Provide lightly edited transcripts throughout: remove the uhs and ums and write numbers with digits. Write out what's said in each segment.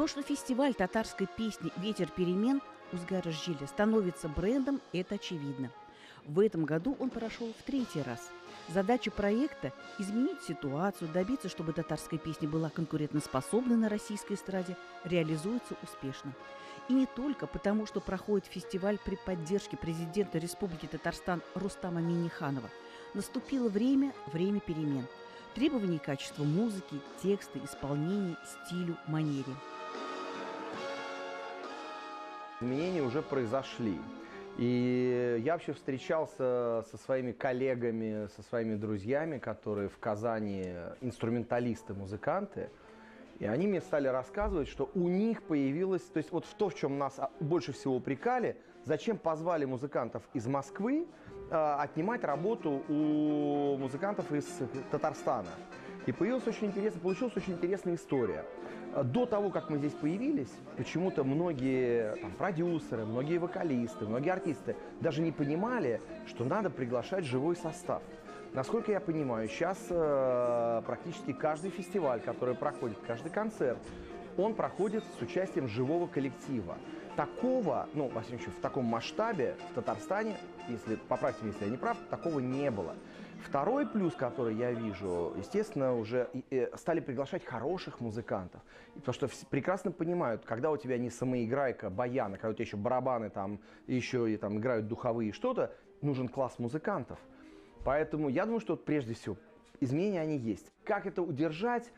То, что фестиваль татарской песни «Ветер перемен» Узгар-Жиля становится брендом, это очевидно. В этом году он прошел в третий раз. Задача проекта – изменить ситуацию, добиться, чтобы татарская песня была конкурентоспособна на российской эстраде, реализуется успешно. И не только потому, что проходит фестиваль при поддержке президента Республики Татарстан Рустама Минниханова. Наступило время перемен. Требований к качеству музыки, текста, исполнения, стилю, манере. Изменения уже произошли. И я вообще встречался со своими коллегами, со своими друзьями, которые в Казани инструменталисты, музыканты. И они мне стали рассказывать, что у них появилось, то есть вот в то, в чем нас больше всего упрекали, зачем позвали музыкантов из Москвы отнимать работу у музыкантов из Татарстана. И получилась очень интересная история. До того, как мы здесь появились, почему-то многие продюсеры, многие вокалисты, многие артисты даже не понимали, что надо приглашать живой состав. Насколько я понимаю, сейчас практически каждый фестиваль, который проходит, каждый концерт, он проходит с участием живого коллектива. Такого, во всяком случае, в таком масштабе в Татарстане, поправьте меня, если я не прав, такого не было. Второй плюс, который я вижу, естественно, уже стали приглашать хороших музыкантов. Потому что прекрасно понимают, когда у тебя не самоиграйка, баяна, когда у тебя еще барабаны, еще и играют духовые что-то, нужен класс музыкантов. Поэтому я думаю, что прежде всего изменения они есть. Как это удержать?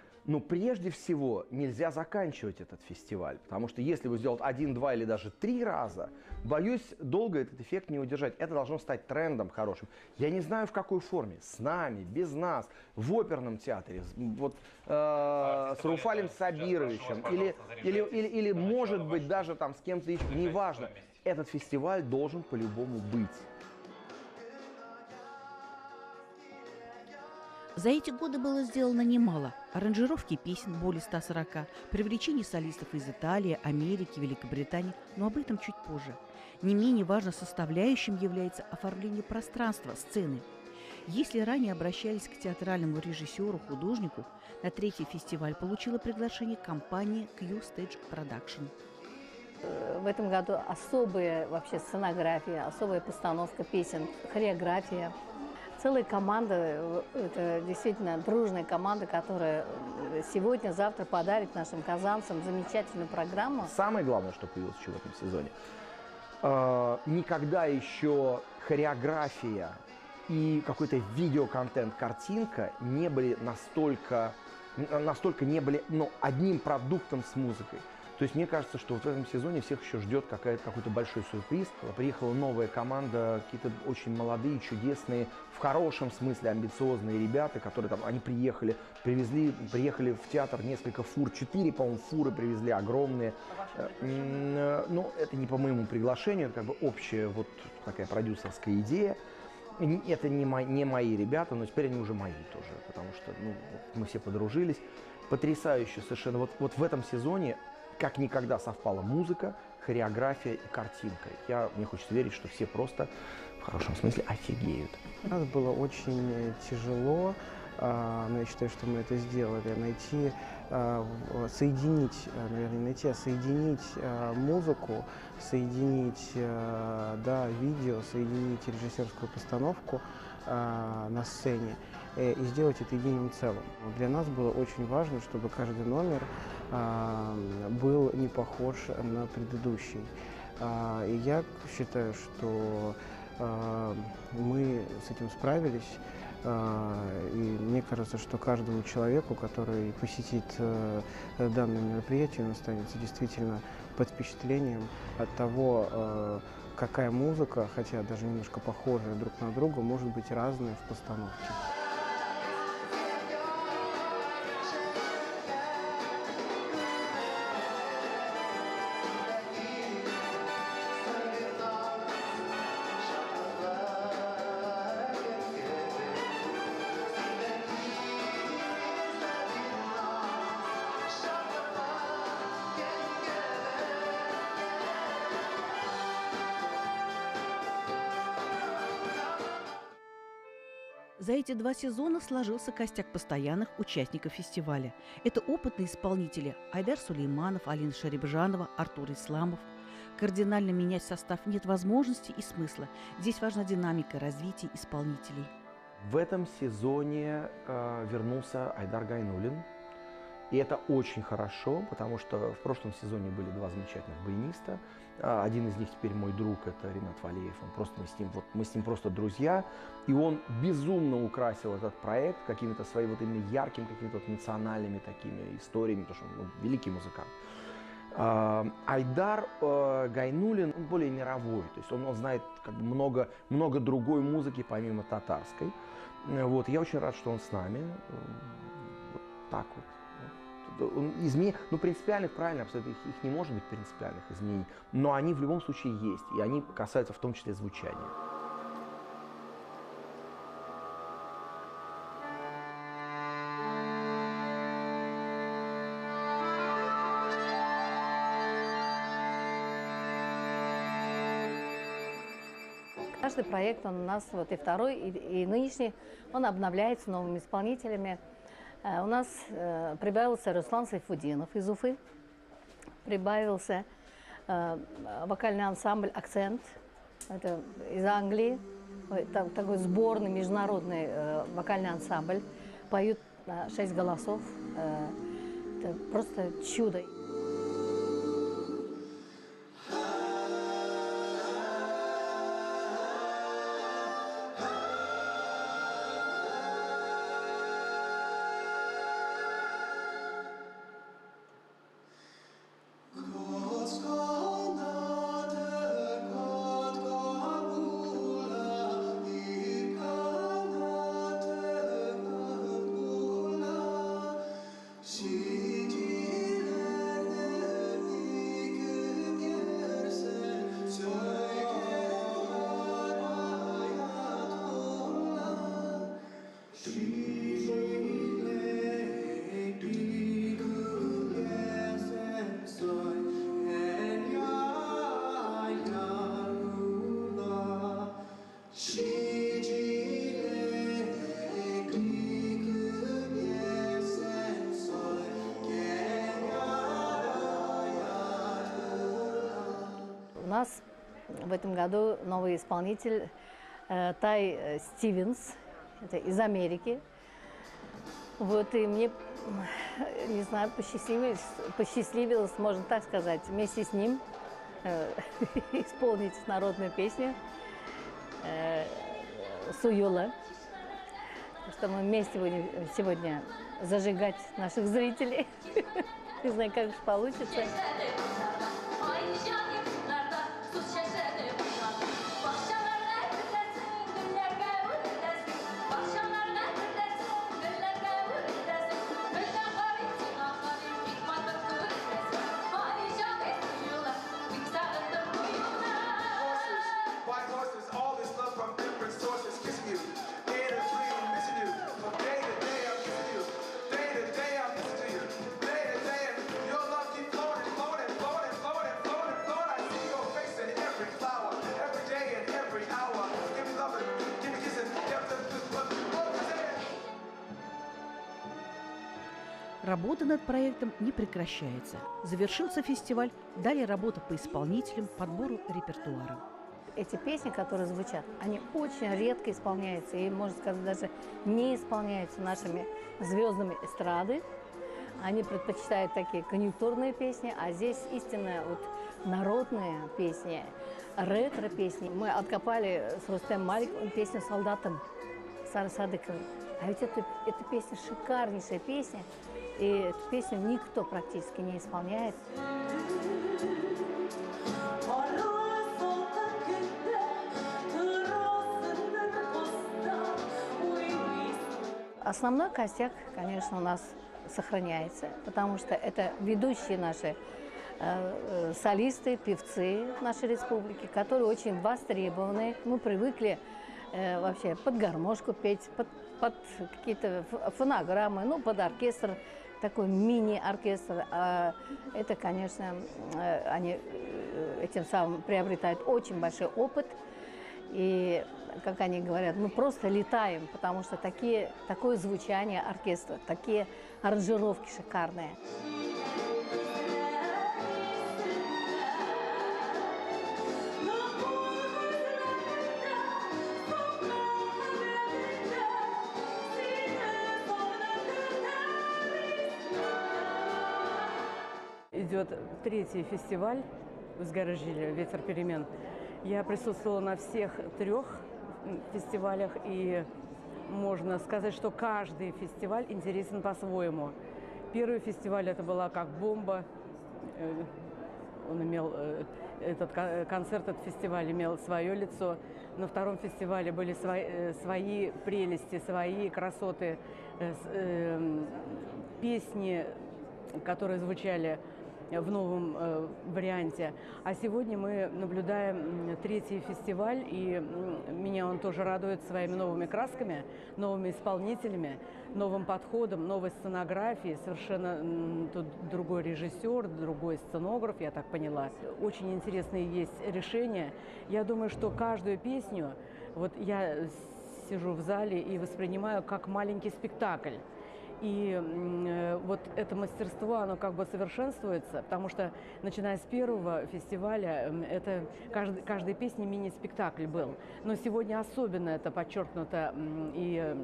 Прежде всего, нельзя заканчивать этот фестиваль, потому что если вы сделаете 1, 2 или даже 3 раза, боюсь, долго этот эффект не удержать. Это должно стать трендом хорошим. Я не знаю, в какой форме, с нами, без нас, в оперном театре, с Руфалем Сабировичем, или может быть, даже с кем-то еще, неважно. Этот фестиваль должен по-любому быть. За эти годы было сделано немало. Аранжировки песен более 140, привлечение солистов из Италии, Америки, Великобритании, но об этом чуть позже. Не менее важной составляющим является оформление пространства, сцены. Если ранее обращались к театральному режиссеру, художнику, на третий фестиваль получила приглашение компания Q-Stage Production. В этом году особая вообще сценография, особая постановка песен, хореография. Целая команда, это действительно дружная команда, которая сегодня-завтра подарит нашим казанцам замечательную программу. Самое главное, что появилось еще в этом сезоне, никогда еще хореография и какой-то видеоконтент, картинка не были настолько не были одним продуктом с музыкой. То есть мне кажется, что в этом сезоне всех еще ждет какой-то большой сюрприз. Приехала новая команда, какие-то очень молодые, чудесные, в хорошем смысле амбициозные ребята, которые они приехали в театр несколько фур, 4, по-моему, фуры привезли, огромные. Это не по моему приглашению, это общая такая продюсерская идея. Это не мои ребята, но теперь они уже мои тоже, потому что мы все подружились. Потрясающе совершенно. Вот в этом сезоне как никогда совпала музыка, хореография и картинка. Мне хочется верить, что все просто, в хорошем смысле, офигеют. У нас было очень тяжело, но я считаю, что мы это сделали, соединить музыку, соединить видео, соединить режиссерскую постановку на сцене и сделать это единым целым. Для нас было очень важно, чтобы каждый номер был не похож на предыдущий. И я считаю, что мы с этим справились. И мне кажется, что каждому человеку, который посетит данное мероприятие, он останется действительно под впечатлением от того, какая музыка, хотя даже немножко похожая друг на друга, может быть разная в постановке. За эти 2 сезона сложился костяк постоянных участников фестиваля. Это опытные исполнители Айдар Сулейманов, Алина Шарибжанова, Артур Исламов. Кардинально менять состав нет возможности и смысла. Здесь важна динамика развития исполнителей. В этом сезоне вернулся Айдар Гайнуллин. И это очень хорошо, потому что в прошлом сезоне были 2 замечательных баяниста. Один из них теперь мой друг, это Ринат Валеев. Мы с ним просто друзья. И он безумно украсил этот проект какими-то своими именно яркими, какими-то национальными такими историями, потому что он великий музыкант. Айдар Гайнуллин, он более мировой, то есть он знает много другой музыки помимо татарской. Вот, я очень рад, что он с нами. Вот так вот. Принципиальных, правильно, абсолютно, их не может быть принципиальных изменений, но они в любом случае есть, и они касаются в том числе звучания. Каждый проект он у нас, вот и второй, и нынешний, он обновляется новыми исполнителями. У нас прибавился Руслан Сайфудинов из Уфы, прибавился вокальный ансамбль «Акцент», это из Англии, такой сборный международный вокальный ансамбль, поют 6 голосов, это просто чудо. У нас в этом году новый исполнитель Тай Стивенс, это из Америки. И мне, не знаю, посчастливилось, можно так сказать, вместе с ним исполнить народную песню «Суюла». Что мы вместе будем сегодня зажигать наших зрителей. Не знаю, как же получится. Работа над проектом не прекращается. Завершился фестиваль, далее работа по исполнителям, подбору репертуара. Эти песни, которые звучат, они очень редко исполняются, и, можно сказать, даже не исполняются нашими звездами эстрады. Они предпочитают такие конъюнктурные песни, а здесь истинно народные песни, ретро-песни. Мы откопали с Рустем Маликовым песню «Солдатам» Сары Садыковой. А ведь эта песня шикарнейшая песня, и эту песню никто практически не исполняет. Основной костяк, конечно, у нас сохраняется, потому что это ведущие наши солисты, певцы нашей республики, которые очень востребованы. Мы привыкли вообще под гармошку петь, под какие-то фонограммы, под оркестр, такой мини-оркестр. Это, конечно, они этим самым приобретают очень большой опыт. И, как они говорят, мы просто летаем, потому что такое звучание оркестра, такие аранжировки шикарные. Идет третий фестиваль в Узгар-Жиле «Ветер перемен». Я присутствовала на всех 3 фестивалях, и можно сказать, что каждый фестиваль интересен по-своему. Первый фестиваль это была как бомба. Он имел, этот концерт, этот фестиваль имел свое лицо. На втором фестивале были свои прелести, свои красоты, песни, которые звучали в новом варианте. А сегодня мы наблюдаем третий фестиваль, и меня он тоже радует своими новыми красками, новыми исполнителями, новым подходом, новой сценографией. Совершенно тут другой режиссер, другой сценограф, я так поняла. Очень интересные есть решения. Я думаю, что каждую песню, вот я сижу в зале и воспринимаю как маленький спектакль. И вот это мастерство, оно как бы совершенствуется, потому что, начиная с первого фестиваля, это каждой песни мини-спектакль был. Но сегодня особенно это подчеркнуто и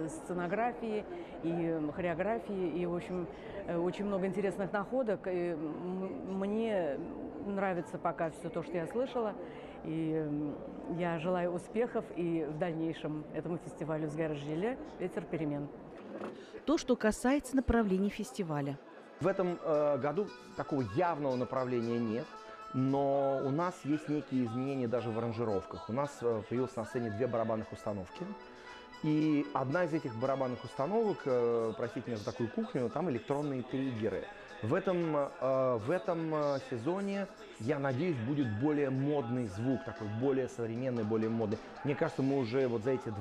сценографией, и хореографией, и, в общем, очень много интересных находок. И мне нравится пока все то, что я слышала. И я желаю успехов и в дальнейшем этому фестивалю в Узгар-Жиле «Ветер перемен». То, что касается направлений фестиваля. В этом году такого явного направления нет, но у нас есть некие изменения даже в аранжировках. У нас появилось на сцене 2 барабанных установки. И одна из этих барабанных установок, простите меня за такую кухню, там электронные триггеры. В этом сезоне, я надеюсь, будет более модный звук, такой более современный, более модный. Мне кажется, мы уже вот за эти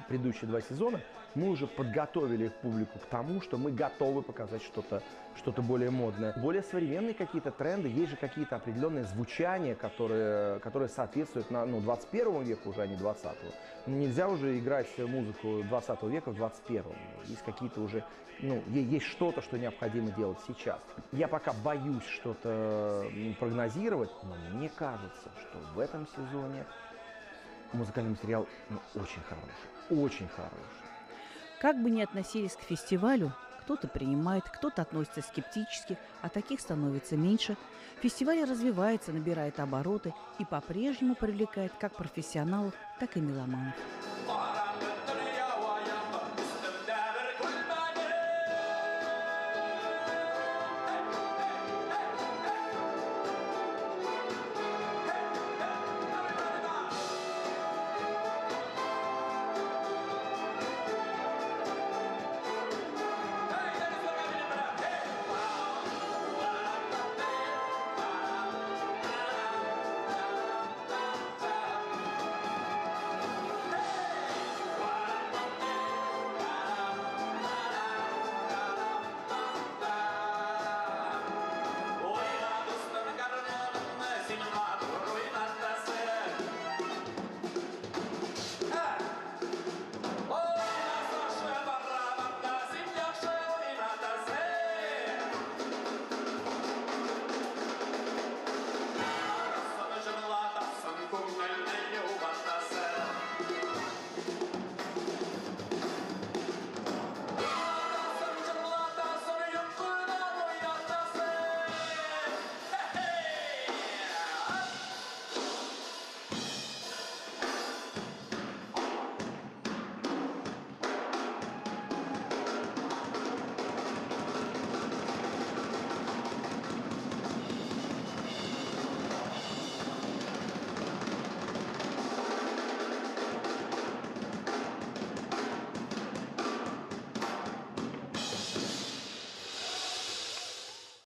предыдущие 2 сезона, мы уже подготовили их публику к тому, что мы готовы показать что-то более модное. Более современные какие-то тренды, есть же какие-то определенные звучания, которые соответствуют 21 веку уже, а не 20-го. Нельзя уже играть музыку 20 века в 21-м. Есть какие-то уже, есть что-то, что необходимо делать сейчас. Я пока боюсь что-то прогнозировать, но мне кажется, что в этом сезоне музыкальный материал очень хороший, очень хороший. Как бы ни относились к фестивалю, кто-то принимает, кто-то относится скептически, а таких становится меньше. Фестиваль развивается, набирает обороты и по-прежнему привлекает как профессионалов, так и меломанов.